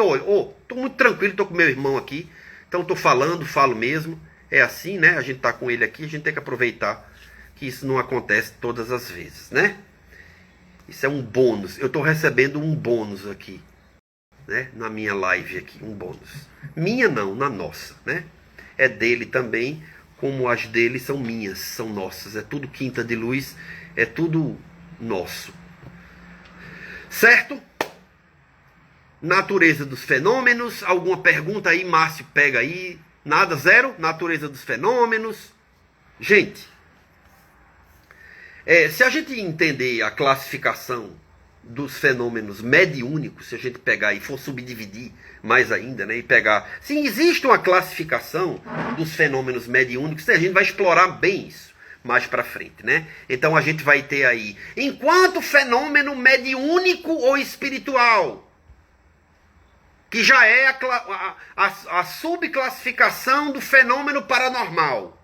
tô muito tranquilo, tô com meu irmão aqui. Então tô falando, falo mesmo. É assim, né? A gente tá com ele aqui, a gente tem que aproveitar que isso não acontece todas as vezes, né? Isso é um bônus. Eu tô recebendo um bônus aqui, né? Na minha live aqui, um bônus. Minha não, na nossa, né? É dele também, como as dele são minhas, são nossas. É tudo quinta de luz, é tudo nosso. Certo? Natureza dos fenômenos. Alguma pergunta aí, Márcio, pega aí. Nada, zero? Natureza dos fenômenos. Gente, se a gente entender a classificação dos fenômenos mediúnicos, se a gente pegar e for subdividir mais ainda, né, e pegar... Sim, existe uma classificação dos fenômenos mediúnicos, a gente vai explorar bem isso mais para frente, né? Então a gente vai ter aí, enquanto fenômeno mediúnico ou espiritual, que já é a subclassificação do fenômeno paranormal.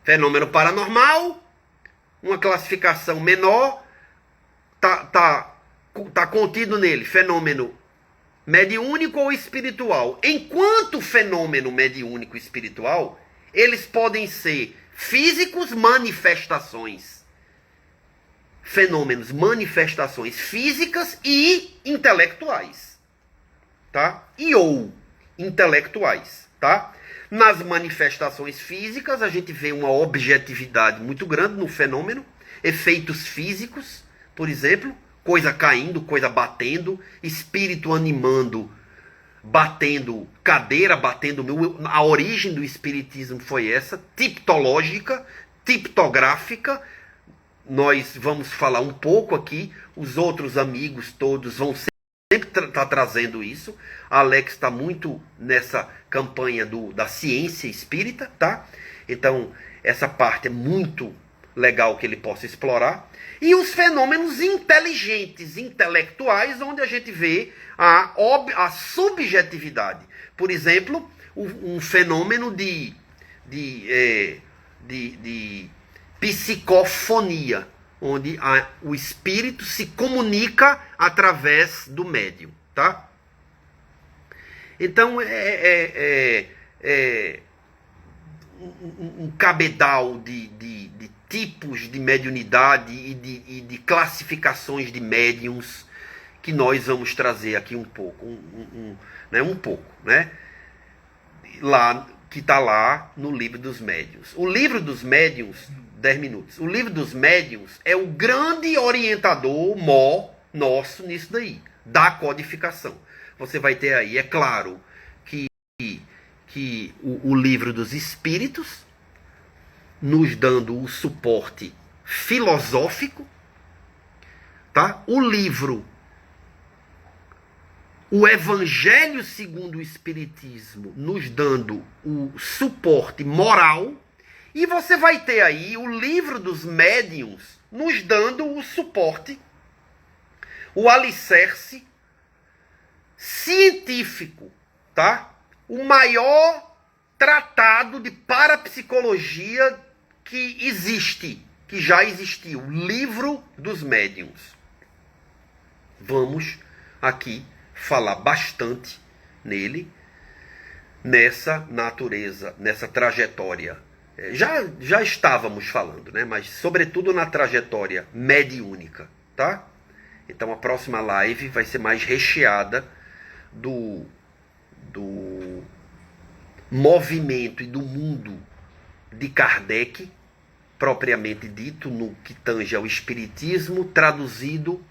Fenômeno paranormal, uma classificação menor, tá contido nele fenômeno mediúnico ou espiritual. Enquanto fenômeno mediúnico e espiritual, eles podem ser físicos, manifestações. Fenômenos, manifestações físicas e intelectuais. Tá? E ou intelectuais. Tá? Nas manifestações físicas, a gente vê uma objetividade muito grande no fenômeno. Efeitos físicos, por exemplo, coisa caindo, coisa batendo, espírito animando, batendo cadeira, batendo... A origem do espiritismo foi essa, tiptológica, tiptográfica. Nós vamos falar um pouco aqui, os outros amigos todos vão sempre estar trazendo isso. A Alex está muito nessa campanha da ciência espírita, tá? Então, essa parte é muito legal que ele possa explorar. E os fenômenos inteligentes, intelectuais, onde a gente vê a subjetividade. Por exemplo, um fenômeno de de psicofonia, onde o espírito se comunica através do médium, tá? Então um cabedal de tipos de mediunidade e de classificações de médiums que nós vamos trazer aqui um pouco, né? Lá, que está lá no Livro dos Médiuns. O Livro dos Médiuns, 10 minutos. O Livro dos Médiuns é o grande orientador nosso nisso daí, da codificação. Você vai ter aí, é claro, que o Livro dos Espíritos, nos dando o suporte filosófico, tá? O Evangelho segundo o Espiritismo, nos dando o suporte moral, e você vai ter aí o Livro dos Médiuns, nos dando o suporte, o alicerce científico, tá? O maior tratado de parapsicologia que existe, que já existiu, o Livro dos Médiuns. Vamos aqui falar bastante nele, nessa natureza, nessa trajetória. Já estávamos falando, né? Mas sobretudo na trajetória mediúnica, tá? Então a próxima live vai ser mais recheada do movimento e do mundo de Kardec, propriamente dito, no que tange ao espiritismo, traduzido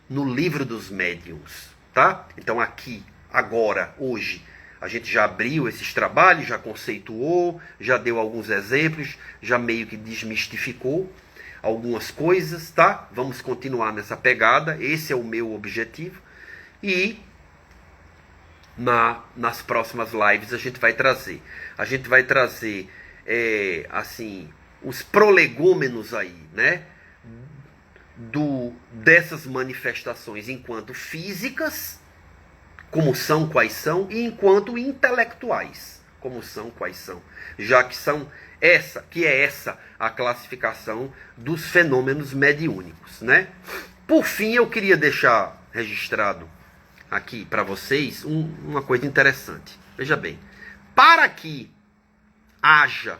no Livro dos Médiuns, tá? Então aqui, agora, hoje, a gente já abriu esses trabalhos, já conceituou, já deu alguns exemplos, já meio que desmistificou algumas coisas, tá? Vamos continuar nessa pegada, esse é o meu objetivo. E nas próximas lives a gente vai trazer. A gente vai trazer, assim, os prolegômenos aí, né? Dessas manifestações enquanto físicas, como são, quais são, e enquanto intelectuais, como são, quais são. Já que é essa a classificação dos fenômenos mediúnicos, né? Por fim, eu queria deixar registrado aqui para vocês uma coisa interessante. Veja bem, para que haja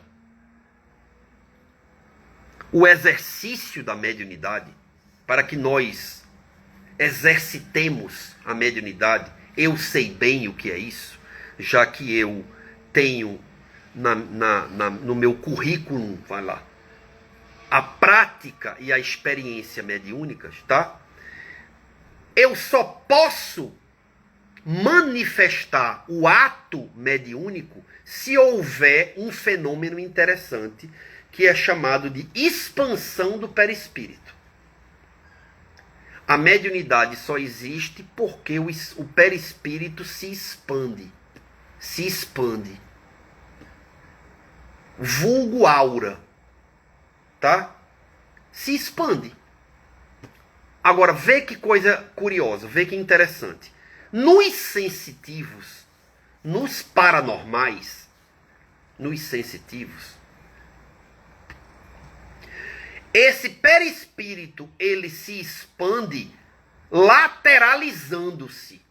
o exercício da mediunidade, para que nós exercitemos a mediunidade, eu sei bem o que é isso, já que eu tenho no meu currículo, vai lá, a prática e a experiência mediúnicas, tá? Eu só posso manifestar o ato mediúnico se houver um fenômeno interessante que é chamado de expansão do perispírito. A mediunidade só existe porque o perispírito se expande. Se expande. Vulgo aura. Tá? Se expande. Agora, vê que coisa curiosa, vê que interessante. Nos sensitivos, nos paranormais, nos sensitivos, esse perispírito, ele se expande lateralizando-se,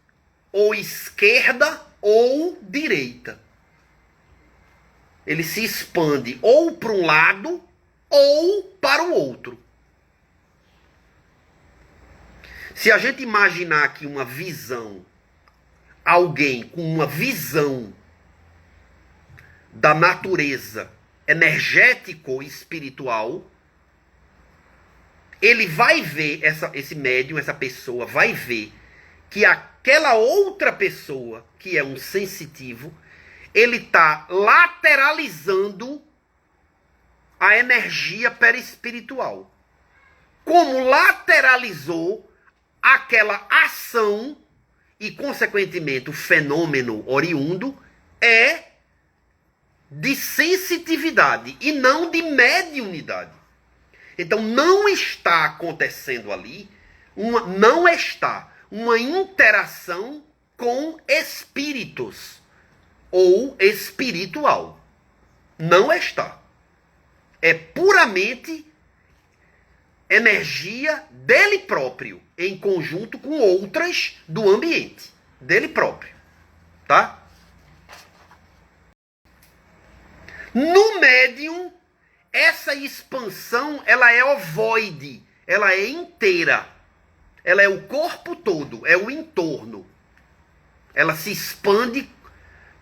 ou esquerda ou direita. Ele se expande ou para um lado ou para o outro. Se a gente imaginar aqui uma visão, alguém com uma visão da natureza energético-espiritual, ele vai ver, esse médium, essa pessoa, vai ver que aquela outra pessoa, que é um sensitivo, ele está lateralizando a energia perispiritual. Como lateralizou aquela ação e, consequentemente, o fenômeno oriundo é de sensitividade e não de mediunidade. Então não está acontecendo ali, uma interação com espíritos ou espiritual. Não está. É puramente energia dele próprio, em conjunto com outras do ambiente. Dele próprio. Tá? No médium, essa expansão, ela é ovoide. Ela é inteira. Ela é o corpo todo. É o entorno. Ela se expande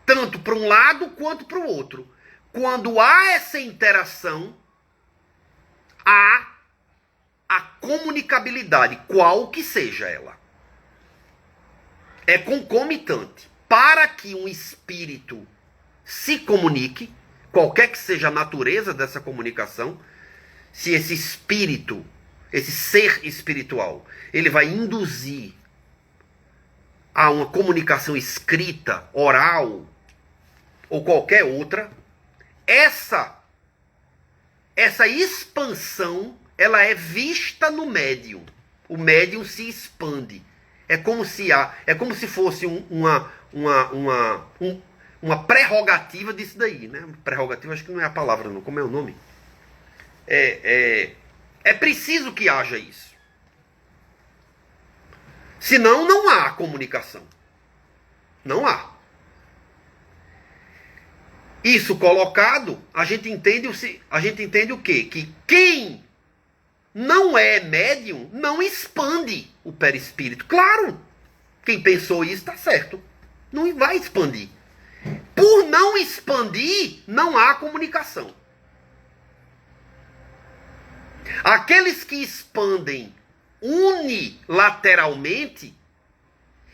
tanto para um lado quanto para o outro. Quando há essa interação, há a comunicabilidade, qual que seja ela. É concomitante. Para que um espírito se comunique, qualquer que seja a natureza dessa comunicação, se esse espírito, esse ser espiritual, ele vai induzir a uma comunicação escrita, oral, ou qualquer outra, essa expansão, ela é vista no médium. O médium se expande. É como se fosse uma prerrogativa disso daí, né? Prerrogativa, acho que não é a palavra, não. Como é o nome? É preciso que haja isso. Senão, não há comunicação. Não há. Isso colocado, a gente entende o quê? Que quem não é médium não expande o perispírito. Claro, quem pensou isso está certo. Não vai expandir. Por não expandir, não há comunicação. Aqueles que expandem unilateralmente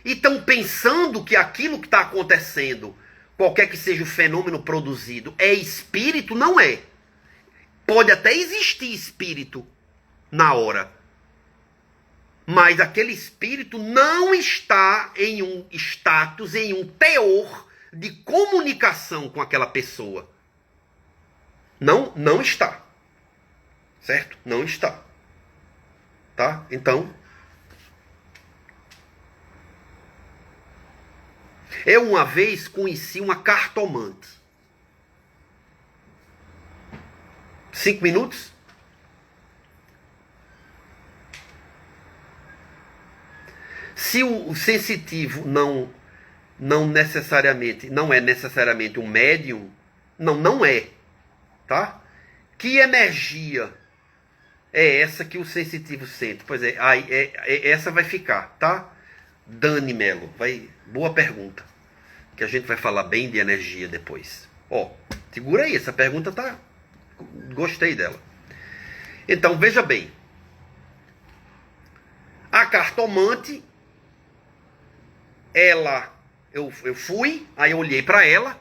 e estão pensando que aquilo que está acontecendo, qualquer que seja o fenômeno produzido, é espírito, não é. Pode até existir espírito na hora, mas aquele espírito não está em um status, em um teor de comunicação com aquela pessoa. Não está. Certo? Não está. Tá? Então, eu uma vez conheci uma cartomante. 5 minutos? Se o sensitivo não é necessariamente um médium, não é, tá? Que energia é essa que o sensitivo sente? Pois é, essa vai ficar, tá? Dani Melo, boa pergunta, que a gente vai falar bem de energia depois. Ó, segura aí, essa pergunta tá, gostei dela. Então, veja bem, a cartomante, eu fui, aí eu olhei para ela,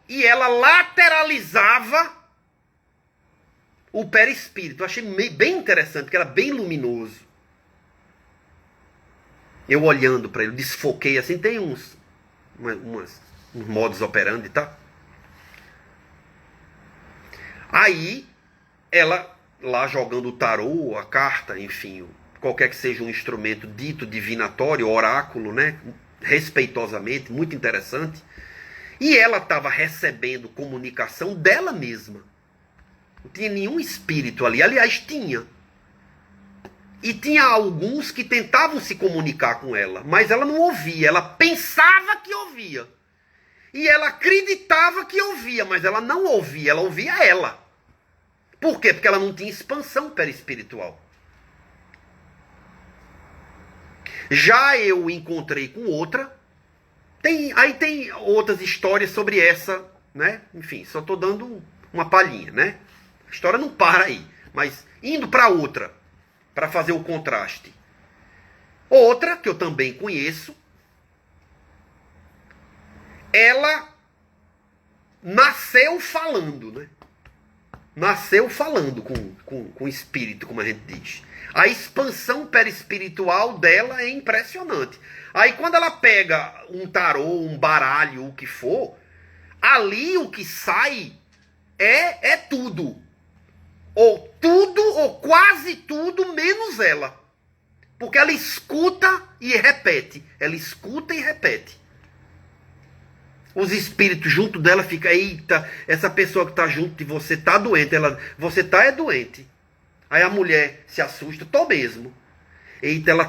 e ela lateralizava o perispírito. Eu achei bem interessante, porque era bem luminoso. Eu olhando para ele, desfoquei assim, tem uns modus operandi, tá? Aí, ela lá jogando o tarô, a carta, enfim, qualquer que seja um instrumento dito divinatório, oráculo, né? Respeitosamente, muito interessante. E ela estava recebendo comunicação dela mesma. Não tinha nenhum espírito ali. Aliás, tinha. E tinha alguns que tentavam se comunicar com ela, mas ela não ouvia. Ela pensava que ouvia. E ela acreditava que ouvia, mas ela não ouvia. Ela ouvia ela. Por quê? Porque ela não tinha expansão perispiritual. Já eu encontrei com outra. Aí tem outras histórias sobre essa, né? Enfim, só estou dando uma palhinha, né? A história não para aí. Mas indo para outra, para fazer o contraste. Outra, que eu também conheço, ela nasceu falando, né? Nasceu falando com o espírito, como a gente diz. A expansão perispiritual dela é impressionante. Aí quando ela pega um tarô, um baralho, o que for, ali o que sai é tudo. Ou tudo, ou quase tudo, menos ela. Porque ela escuta e repete. Ela escuta e repete. Os espíritos junto dela ficam, eita, essa pessoa que está junto de você está doente, você está doente. Aí a mulher se assusta, tô mesmo. Eita, ela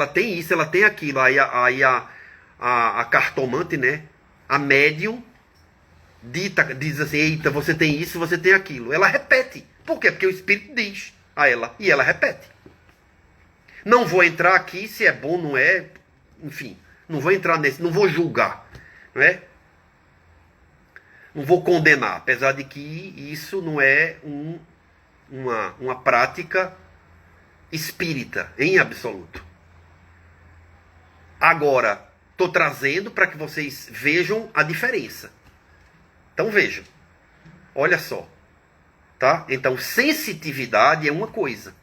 tem isso, ela tem aquilo. Aí a cartomante, né? A médium diz assim, eita, você tem isso, você tem aquilo. Ela repete. Por quê? Porque o espírito diz a ela. E ela repete. Não vou entrar aqui se é bom, não é. Enfim, não vou entrar nesse, não vou julgar. Não é? Não vou condenar. Apesar de que isso não é uma prática espírita, em absoluto. Agora, estou trazendo para que vocês vejam a diferença. Então vejam. Olha só. Tá? Então, sensitividade é uma coisa.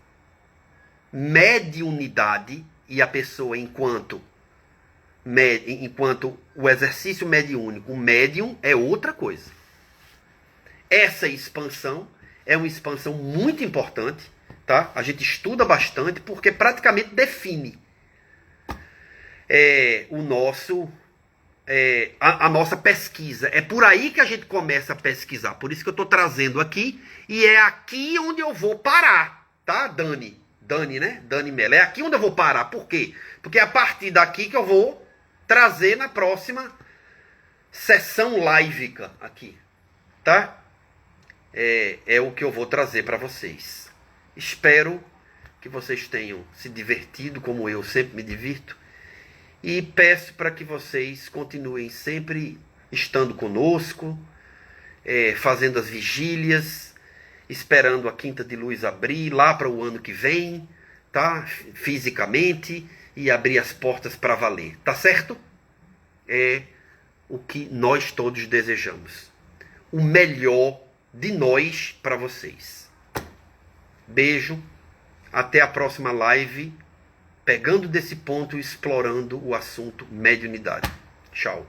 Mediunidade, e a pessoa enquanto o exercício mediúnico, o médium é outra coisa. Essa expansão é uma expansão muito importante, tá? A gente estuda bastante porque praticamente define a nossa pesquisa. É por aí que a gente começa a pesquisar. Por isso que eu estou trazendo aqui. E é aqui onde eu vou parar, tá, Dani? Dani, né? Dani Mello. É aqui onde eu vou parar. Por quê? Porque é a partir daqui que eu vou trazer na próxima sessão live aqui, tá? É o que eu vou trazer para vocês. Espero que vocês tenham se divertido, como eu sempre me divirto. E peço para que vocês continuem sempre estando conosco, fazendo as vigílias, esperando a Quinta de Luz abrir lá para o ano que vem, tá? Fisicamente, e abrir as portas para valer, tá certo? É o que nós todos desejamos. O melhor de nós para vocês. Beijo, até a próxima live, pegando desse ponto e explorando o assunto mediunidade. Tchau.